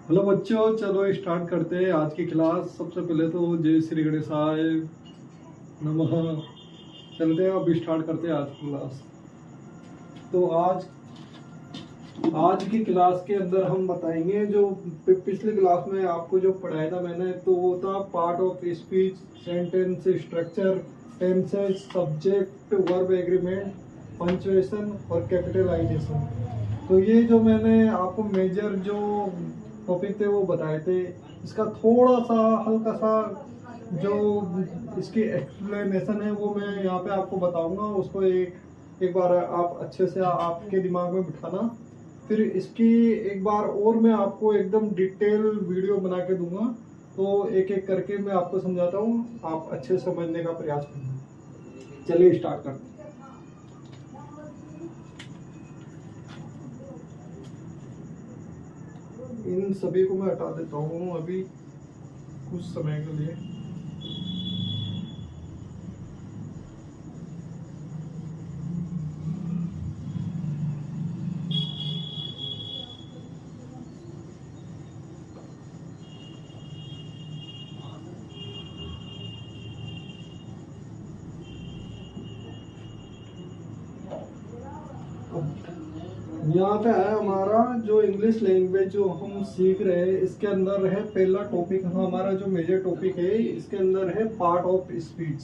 Hello बच्चों, चलो start करते हैं आज की क्लास। सबसे पहले तो जय श्री गणेशाय नमः। चलते हैं, अब स्टार्ट करते हैं आज की क्लास। तो आज की क्लास के अंदर हम बताएंगे जो पिछली क्लास में आपको जो पढ़ाया था मैंने, तो वो था part of speech, sentence structure, tenses, subject, verb agreement, punctuation और कैपिटलाइजेशन। तो ये जो मैंने आपको मेजर जो टॉपिक थे वो बताए थे। इसका थोड़ा सा हल्का सा जो इसकी एक्सप्लेनेशन है वो मैं यहाँ पे आपको बताऊंगा। उसको एक बार आप अच्छे से आपके दिमाग में बिठाना। फिर इसकी एक बार और मैं आपको एकदम डिटेल वीडियो बना के दूंगा, तो एक एक करके मैं आपको समझाता हूँ, आप अच्छे से समझने का प्रयास करना। चलिए स्टार्ट करते हैं। इन सभी को मैं हटा देता हूँ अभी कुछ समय के लिए। यहाँ पे है हमारा जो इंग्लिश लैंग्वेज जो हम सीख रहे हैं, इसके अंदर है पहला टॉपिक। हमारा जो मेजर टॉपिक है इसके अंदर है पार्ट ऑफ स्पीच।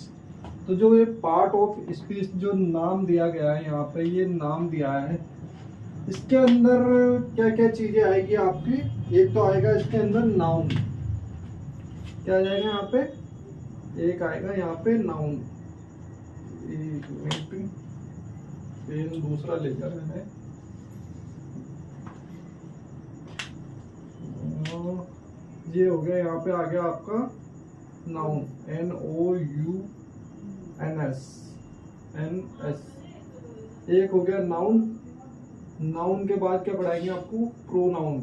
तो जो ये पार्ट ऑफ स्पीच जो नाम दिया गया है यहाँ पे, ये नाम दिया है, इसके अंदर क्या क्या चीजें आएगी आपकी। एक तो आएगा इसके अंदर नाउन। क्या आ जाएगा यहाँ पे? एक आएगा यहाँ पे नाउन। एक मिनट, पेन दूसरा लेकर है। ये हो गया, यहाँ पे आ गया आपका नाउन, NOUNS। एक हो गया नाउन। नाउन के बाद क्या पढ़ाएंगे आपको? Pronoun,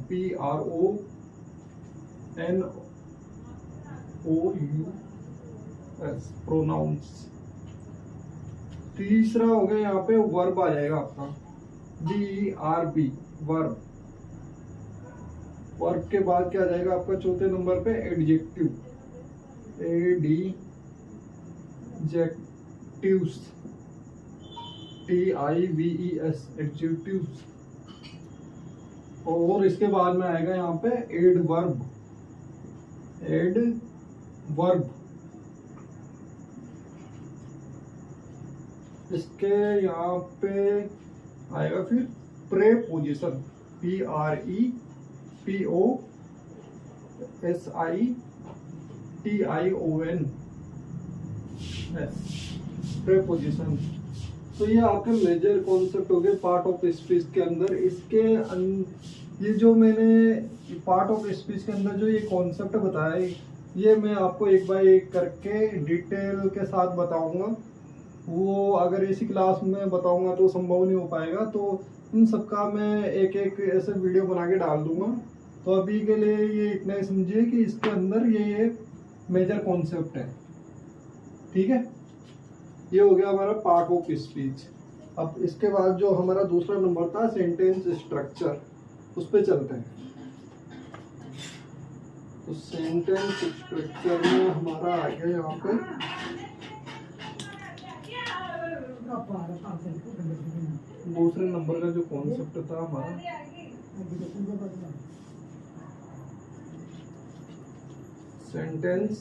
PRONOUNS, pronouns. तीसरा हो गया यहाँ पे वर्ब आ जाएगा आपका, VERB, वर्ब। वर्ब के बाद क्या आ जाएगा आपका चौथे नंबर पे? Adjective, adjectives, TIVES, adjectives. और इसके बाद में आएगा यहाँ पे एडवर्ब, एडवर्ब। इसके यहाँ पे आएगा फिर प्रेपोजिशन, PREPOSITION, प्रेपोजिशन। तो ये आपके मेजर कॉन्सेप्ट हो गए पार्ट ऑफ स्पीच के अंदर। ये जो मैंने पार्ट ऑफ स्पीच के अंदर जो ये कॉन्सेप्ट बताया, ये मैं आपको एक बाय एक करके डिटेल के साथ बताऊंगा। वो अगर इसी क्लास में बताऊंगा तो संभव नहीं हो पाएगा, तो इन सबका मैं एक एक ऐसे वीडियो बना के डाल दूंगा। तो अभी के लिए ये इतना ही समझिए कि इसके अंदर ये मेजर कॉन्सेप्ट है। ठीक है, ये हो गया हमारा पार्ट ऑफ स्पीच। अब इसके बाद जो हमारा दूसरा नंबर था सेंटेंस स्ट्रक्चर, उस पे चलते हैं। तो सेंटेंस स्ट्रक्चर में हमारा आ गया यहाँ पे दूसरे नंबर का जो कॉन्सेप्ट था हमारा, सेंटेंस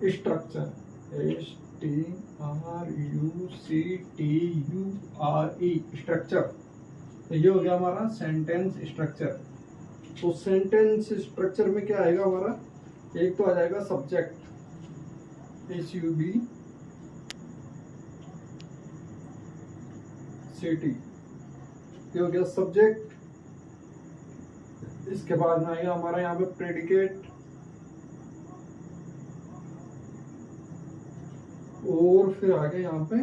स्ट्रक्चर, STRUCTURE, स्ट्रक्चर। तो ये हो गया हमारा सेंटेंस स्ट्रक्चर। तो सेंटेंस स्ट्रक्चर में क्या आएगा हमारा? एक तो आ जाएगा सब्जेक्ट, SUBCT, ये हो गया सब्जेक्ट। इसके बाद में आएगा हमारा यहाँ पे प्रेडिकेट, और फिर आगे यहाँ पे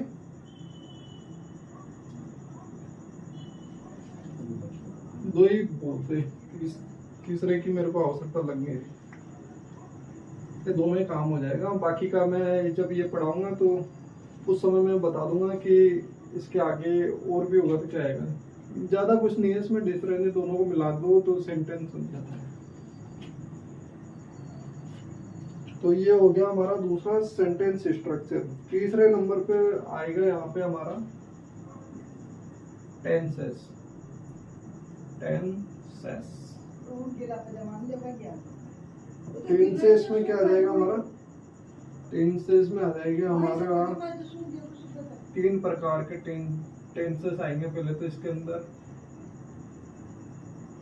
दो ही बोलते, तीसरे की मेरे को आवश्यकता लग नहीं रही। ये दोनों ही काम हो जाएगा। बाकी का मैं जब ये पढ़ाऊंगा तो उस समय मैं बता दूंगा कि इसके आगे और भी होगा तो क्या आएगा, ज़्यादा कुछ नहीं है इसमें डिफरेंस, दोनों को मिला दो तो सेंटेंस बन जाता है। तो ये हो गया हमारा दूसरा सेंटेंस स्ट्रक्चर। तीसरे नंबर पे आएगा यहाँ पे हमारा टेंसेस। टेंसेस में क्या आ जाएगा हमारा, टेंसेस में आ जाएगा हमारा 3 प्रकार के टेंसेस आएंगे पहले तो इसके अंदर।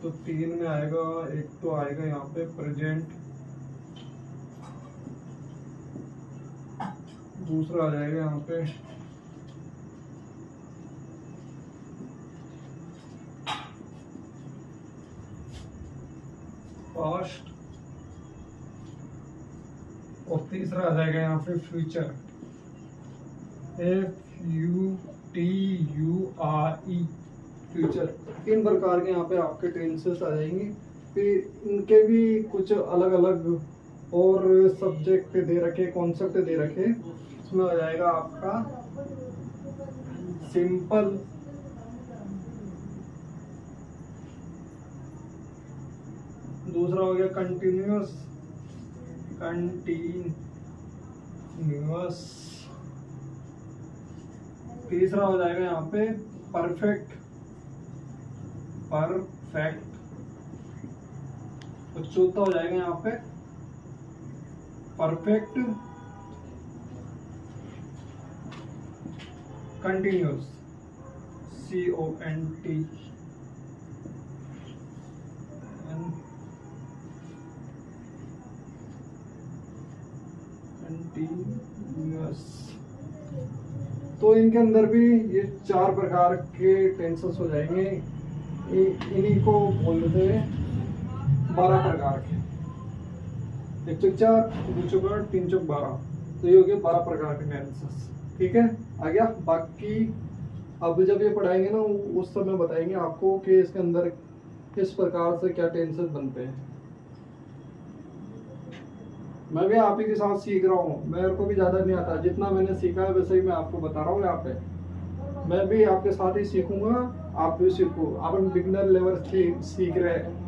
तो 3 में आएगा, एक तो आएगा यहाँ पे प्रेजेंट, दूसरा आ जाएगा यहाँ पे पास्ट, और तीसरा आ जाएगा यहाँ पे फ्यूचर, FUTURE, फ्यूचर। 3 प्रकार के यहाँ पे आपके टेंसेस आ जाएंगे। फिर इनके भी कुछ अलग अलग और सब्जेक्ट दे रखे, कॉन्सेप्ट दे रखे। इसमें आ जाएगा आपका सिंपल, दूसरा हो गया कंटिन्यूअस, तीसरा हो जाएगा यहाँ पे परफेक्ट, और चौथा हो जाएगा यहाँ पे परफेक्ट कंटिन्यूअस, CONT। तो इनके अंदर भी ये 4 प्रकार के टेंसेस हो जाएंगे। इन्हीं को बोल देते हैं 12 प्रकार के, 1 चौक 4, 2 चौक 8, 3 चौक 12। तो ये हो गए 12 प्रकार के टेंसेस। ठीक है, आ गया। बाकी अब जब ये पढ़ाएंगे ना उस समय बताएंगे आपको कि इसके अंदर किस प्रकार से क्या टेंसेस बनते हैं। मैं भी आप ही के साथ सीख रहा हूँ, मेरे को भी ज़्यादा नहीं आता, जितना मैंने सीखा है वैसे ही मैं आपको बता रहा हूँ। यहाँ पे मैं भी आपके साथ ही सीखूंगा, आप भी सीखो। अपन बिगिनर लेवल सीख रहे हैं,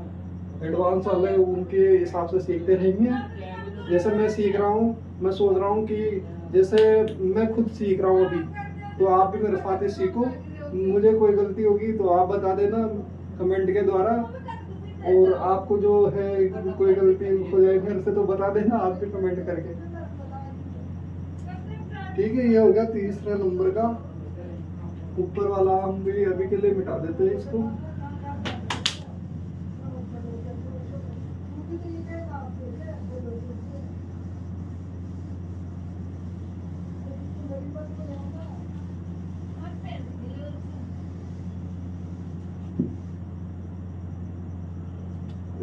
एडवांस वाले उनके हिसाब से सीखते रहेंगे। जैसे मैं सीख रहा हूँ, मैं सोच रहा हूँ कि जैसे मैं खुद सीख रहा हूँ अभी, तो आप भी मेरे साथ ही सीखो। मुझे कोई गलती होगी तो आप बता देना कमेंट के द्वारा, और आपको जो है कोई गलती हो जाए मेरे से तो बता देना आप भी कमेंट करके। ठीक है, ये हो गया तीसरा नंबर का। ऊपर वाला हम भी अभी के लिए मिटा देते हैं इसको।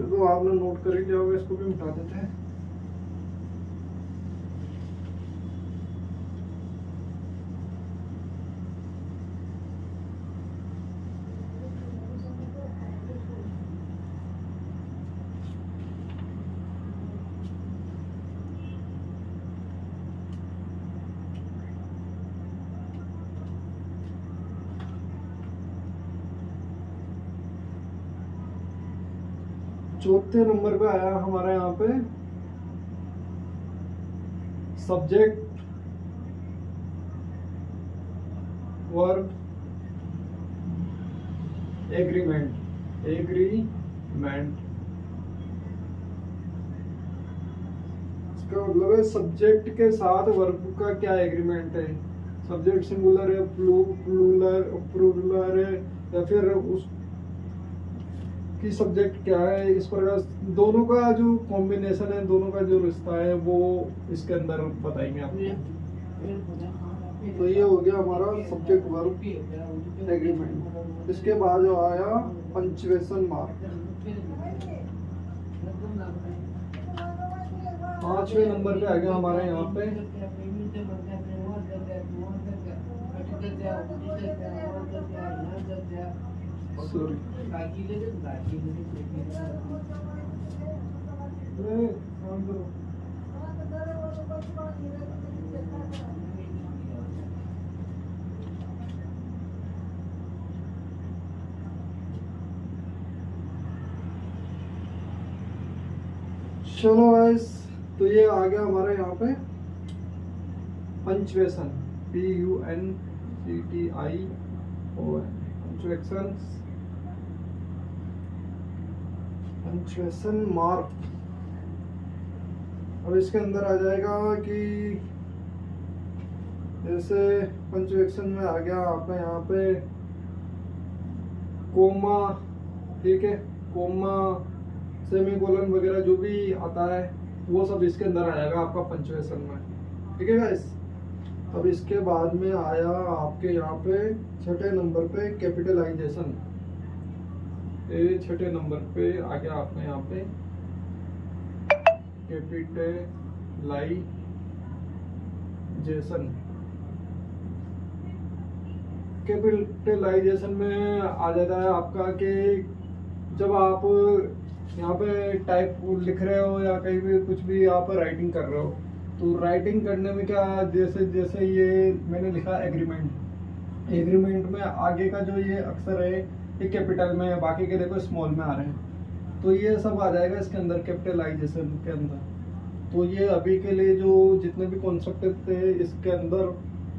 तो आपने नोट कर ही लिया होगा, इसको भी मिटा देते हैं। चौथे नंबर पे आया हमारा यहाँ पे सब्जेक्ट, वर्ब, एग्रीमेंट। इसका मतलब है सब्जेक्ट के साथ वर्ब का क्या एग्रीमेंट है। सब्जेक्ट सिंगुलर है, प्लूरल है, या फिर उस कि सब्जेक्ट क्या है। इस प्रकार दोनों का जो कॉम्बिनेशन है, दोनों का जो रिश्ता है वो इसके अंदर बताएंगे आपको। तो ये हो गया हमारा सब्जेक्ट वर्ब एग्रीमेंट। इसके बाद जो आया पंक्चुएशन मार्क। 5वें नंबर पे आ गया हमारे यहाँ पे सॉरी चलो गाइस, तो ये आ गया हमारा यहाँ पे पंचुएशन, PUNCTION, पंचुएशन मार्क। अब इसके अंदर आ जाएगा कि जैसे पंचुएशन में आ गया आपका यहाँ पे कोमा, ठीक है, कोमा, सेमीकोलन वगैरह जो भी आता है वो सब इसके अंदर आ जाएगा आपका पंचुएशन में, ठीक है गाइस। अब इसके बाद में आया आपके यहाँ पे छठे नंबर पे कैपिटलाइजेशन। ये छठे नंबर पे आ गया आपका यहाँ पे कैपिटलाइजेशन। कैपिटलाइजेशन में आ जाता है आपका कि जब आप यहाँ पे टाइप लिख रहे हो या कहीं भी कुछ भी आप राइटिंग कर रहे हो, तो राइटिंग करने में क्या, जैसे जैसे ये मैंने लिखा एग्रीमेंट, एग्रीमेंट में आगे का जो ये अक्षर है ये कैपिटल में है, बाकी के देखो स्मॉल में आ रहे हैं, तो ये सब आ जाएगा इसके अंदर कैपिटलाइजेशन के अंदर। तो ये अभी के लिए जो जितने भी कॉन्सेप्ट थे इसके अंदर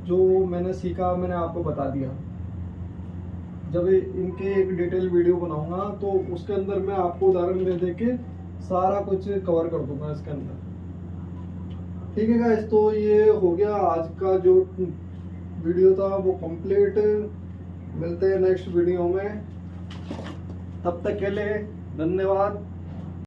जो मैंने सीखा मैंने आपको बता दिया। जब इनके एक डिटेल वीडियो बनाऊंगा तो उसके अंदर मैं आपको उदाहरण दे दे के सारा कुछ कवर कर दूंगा इसके अंदर, ठीक है गाइस। तो ये हो गया आज का जो वीडियो था वो कंप्लीट। मिलते हैं नेक्स्ट वीडियो में, तब तक के लिए धन्यवाद।